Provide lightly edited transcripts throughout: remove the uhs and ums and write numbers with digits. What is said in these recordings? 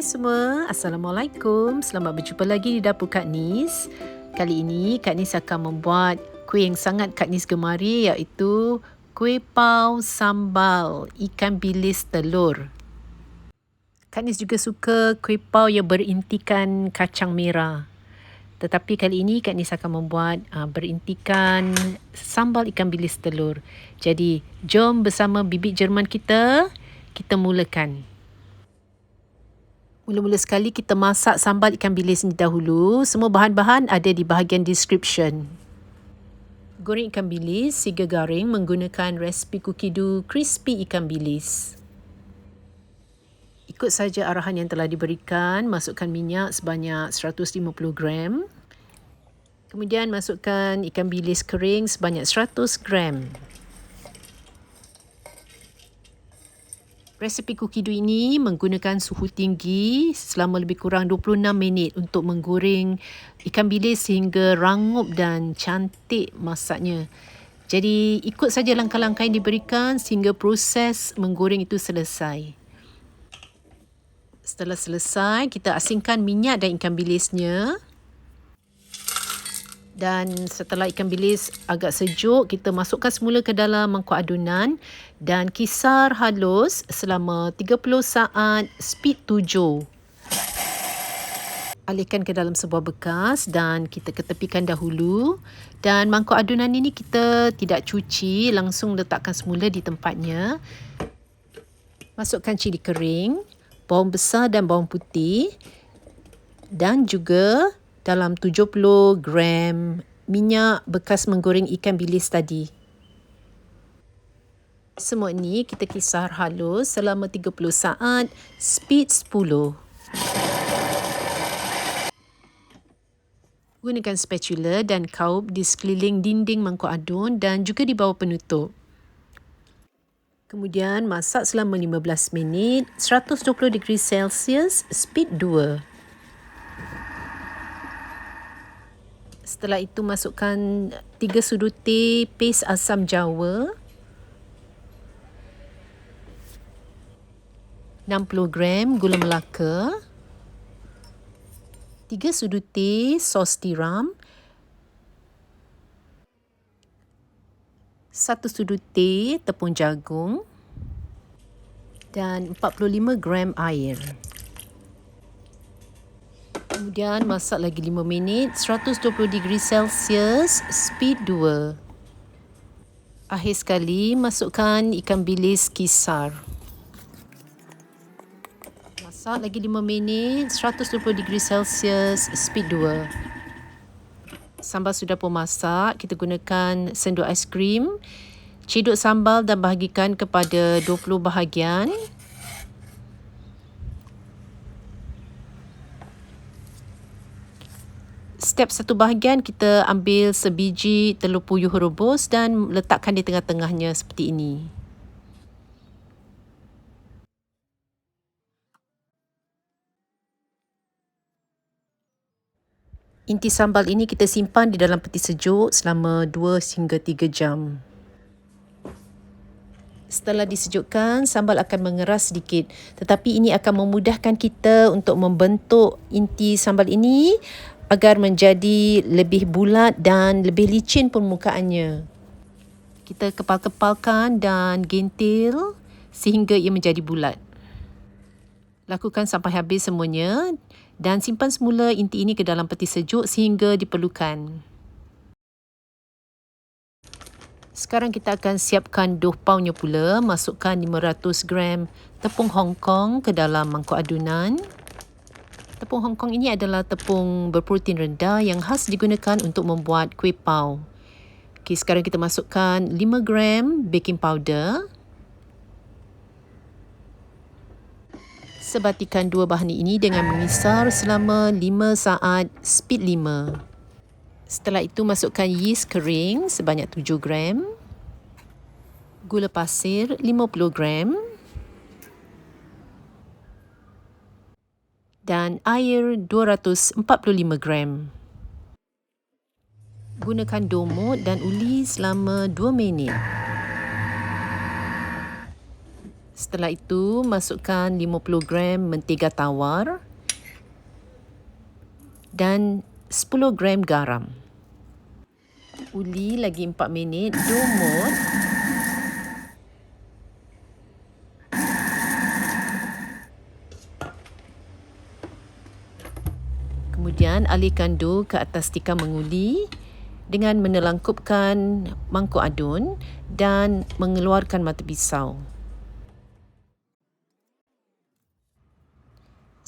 Hai semua, Assalamualaikum. Selamat berjumpa lagi di Dapur Kak Nis. Kali ini Kak Nis akan membuat kuih yang sangat Kak Nis gemari, iaitu kuih pau sambal ikan bilis telur. Kak Nis juga suka kuih pau yang berintikan kacang merah. Tetapi kali ini Kak Nis akan membuat berintikan sambal ikan bilis telur. Jadi, jom bersama bibik Jerman kita mulakan. Mula-mula sekali kita masak sambal ikan bilis ni dahulu. Semua bahan-bahan ada di bahagian description. Goreng ikan bilis 3 garing menggunakan resipi Cookido crispy ikan bilis. Ikut saja arahan yang telah diberikan, masukkan minyak sebanyak 150 gram. Kemudian masukkan ikan bilis kering sebanyak 100 gram. Resipi Cookido ini menggunakan suhu tinggi selama lebih kurang 26 minit untuk menggoreng ikan bilis sehingga rangup dan cantik masaknya. Jadi ikut saja langkah-langkah yang diberikan sehingga proses menggoreng itu selesai. Setelah selesai, kita asingkan minyak dan ikan bilisnya. Dan setelah ikan bilis agak sejuk, kita masukkan semula ke dalam mangkuk adunan dan kisar halus selama 30 saat speed 7. Alihkan ke dalam sebuah bekas dan kita ketepikan dahulu. Dan mangkuk adunan ini kita tidak cuci, langsung letakkan semula di tempatnya. Masukkan cili kering, bawang besar dan bawang putih dan juga dalam 70 gram minyak bekas menggoreng ikan bilis tadi. Semua ini kita kisar halus selama 30 saat, speed 10. Gunakan spatula dan kaup di sekeliling dinding mangkuk adun dan juga di bawah penutup. Kemudian masak selama 15 minit, 120 degree Celsius, speed 2. Setelah itu masukkan 3 sudu teh paste asam jawa, 60 gram gula melaka, 3 sudu teh sos tiram, 1 sudu teh tepung jagung dan 45 gram air. Kemudian masak lagi 5 minit, 120 degree Celsius, speed 2. Akhir sekali, masukkan ikan bilis kisar. Masak lagi 5 minit, 120 degree Celsius, speed 2. Sambal sudah pun masak, kita gunakan sendok ais krim. Cedok sambal dan bahagikan kepada 20 bahagian. Setiap satu bahagian kita ambil sebiji telur puyuh rebus dan letakkan di tengah-tengahnya seperti ini. Inti sambal ini kita simpan di dalam peti sejuk selama 2 hingga 3 jam. Setelah disejukkan, sambal akan mengeras sedikit. Tetapi ini akan memudahkan kita untuk membentuk inti sambal ini agar menjadi lebih bulat dan lebih licin permukaannya. Kita kepal-kepalkan dan gentil sehingga ia menjadi bulat. Lakukan sampai habis semuanya dan simpan semula inti ini ke dalam peti sejuk sehingga diperlukan. Sekarang kita akan siapkan dough paunya pula. Masukkan 500 gram tepung Hong Kong ke dalam mangkuk adunan. Tepung Hong Kong ini adalah tepung berprotein rendah yang khas digunakan untuk membuat kuih pau. Okey, sekarang kita masukkan 5 gram baking powder. Sebatikan dua bahan ini dengan mengisar selama 5 saat, speed 5. Setelah itu masukkan yeast kering sebanyak 7 gram. Gula pasir 50 gram. Dan air 245 gram. Gunakan domot dan uli selama 2 minit. Setelah itu, masukkan 50 gram mentega tawar dan 10 gram garam. Uli lagi 4 minit, dumut. Kemudian alihkan dough ke atas tikar mengundi dengan menelangkupkan mangkuk adun dan mengeluarkan mata pisau.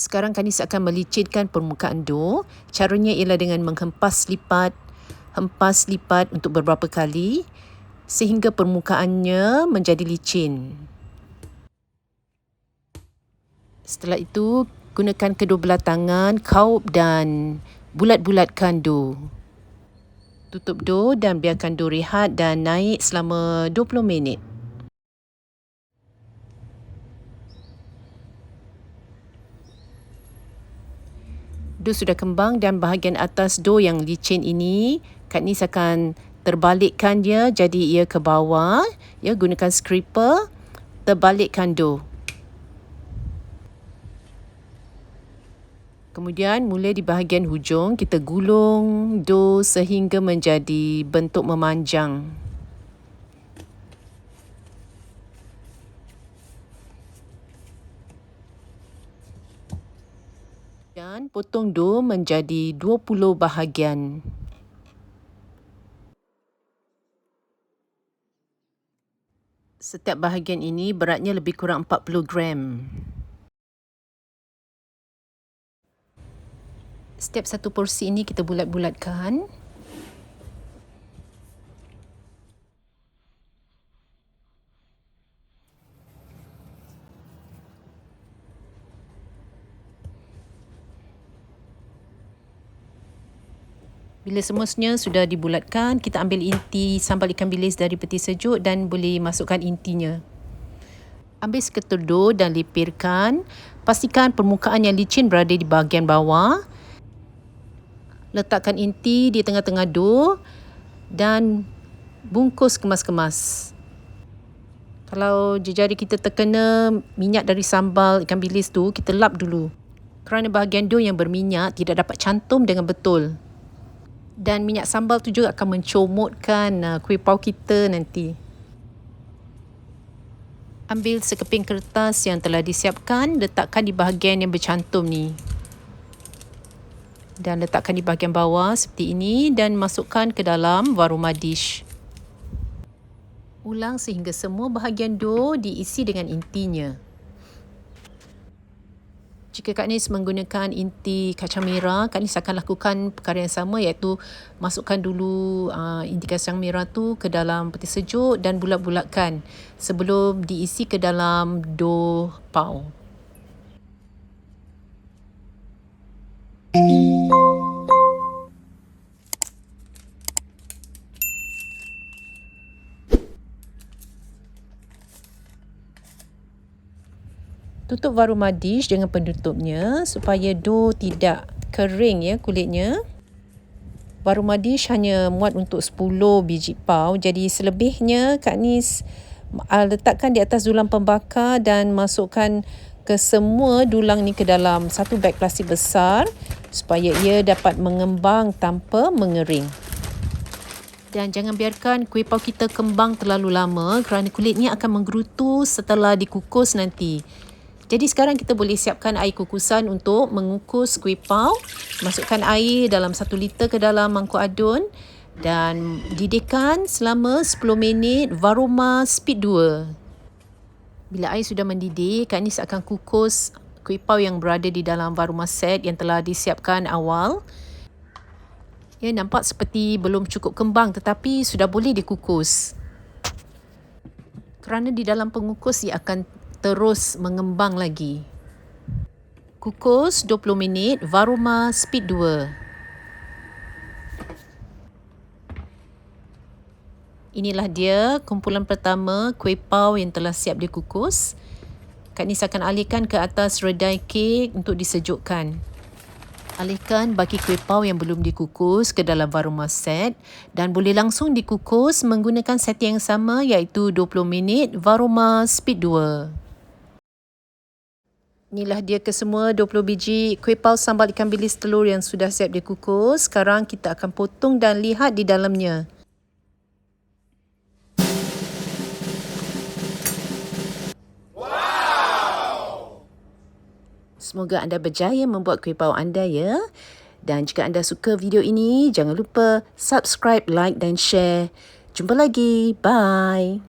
Sekarang Kanis akan melicinkan permukaan dough. Caranya ialah dengan menghempas lipat untuk beberapa kali sehingga permukaannya menjadi licin. Setelah itu, gunakan kedua belah tangan, kaup dan bulat-bulatkan dough. Tutup dough dan biarkan dough rehat dan naik selama 20 minit. Dough sudah kembang dan bahagian atas dough yang licin ini, Kak Nis akan terbalikkan dia jadi ia ke bawah. Ya, gunakan scraper, terbalikkan dough. Kemudian mula di bahagian hujung, kita gulung dough sehingga menjadi bentuk memanjang. Dan potong dough menjadi 20 bahagian. Setiap bahagian ini beratnya lebih kurang 40 gram. Setiap satu porsi ini kita bulat-bulatkan. Bila semuanya sudah dibulatkan, kita ambil inti sambal ikan bilis dari peti sejuk dan boleh masukkan intinya. Ambil seketul dough dan lipirkan. Pastikan permukaan yang licin berada di bahagian bawah. Letakkan inti di tengah-tengah dough dan bungkus kemas-kemas. Kalau jari kita terkena minyak dari sambal ikan bilis tu, kita lap dulu. Kerana bahagian dough yang berminyak tidak dapat cantum dengan betul. Dan minyak sambal tu juga akan mencomotkan kuih pau kita nanti. Ambil sekeping kertas yang telah disiapkan, letakkan di bahagian yang bercantum ni. Dan letakkan di bahagian bawah seperti ini dan masukkan ke dalam warumah dish. Ulang sehingga semua bahagian dough diisi dengan intinya. Jika Kak Nis menggunakan inti kacang merah, Kak Nis akan lakukan perkara yang sama, iaitu masukkan dulu inti kacang merah tu ke dalam peti sejuk dan bulat-bulatkan sebelum diisi ke dalam dough pau. Tutup warumah dish dengan penutupnya supaya dough tidak kering ya kulitnya. Warumah dish hanya muat untuk 10 biji pau, jadi selebihnya Kak Nis letakkan di atas dulang pembakar dan masukkan ke semua dulang ni ke dalam satu beg plastik besar supaya ia dapat mengembang tanpa mengering. Dan jangan biarkan kuih pau kita kembang terlalu lama kerana kulitnya akan menggerutu setelah dikukus nanti. Jadi sekarang kita boleh siapkan air kukusan untuk mengukus kuih pau. Masukkan air dalam 1 liter ke dalam mangkuk adun dan didihkan selama 10 minit varuma speed 2. Bila air sudah mendidih, Kak Nis akan kukus kuih pau yang berada di dalam varuma set yang telah disiapkan awal. Ya, nampak seperti belum cukup kembang tetapi sudah boleh dikukus. Kerana di dalam pengukus ia akan terus mengembang lagi. Kukus 20 minit, varuma speed 2. Inilah dia kumpulan pertama kuih pau yang telah siap dikukus. Kak Nis akan alihkan ke atas redai kek untuk disejukkan. Alihkan baki kuih pau yang belum dikukus ke dalam varuma set dan boleh langsung dikukus menggunakan setting yang sama iaitu 20 minit, varuma speed 2. Inilah dia kesemua 20 biji kuih paus sambal ikan bilis telur yang sudah siap dikukus. Sekarang kita akan potong dan lihat di dalamnya. Wow! Semoga anda berjaya membuat kuih paus anda ya. Dan jika anda suka video ini, jangan lupa subscribe, like dan share. Jumpa lagi. Bye.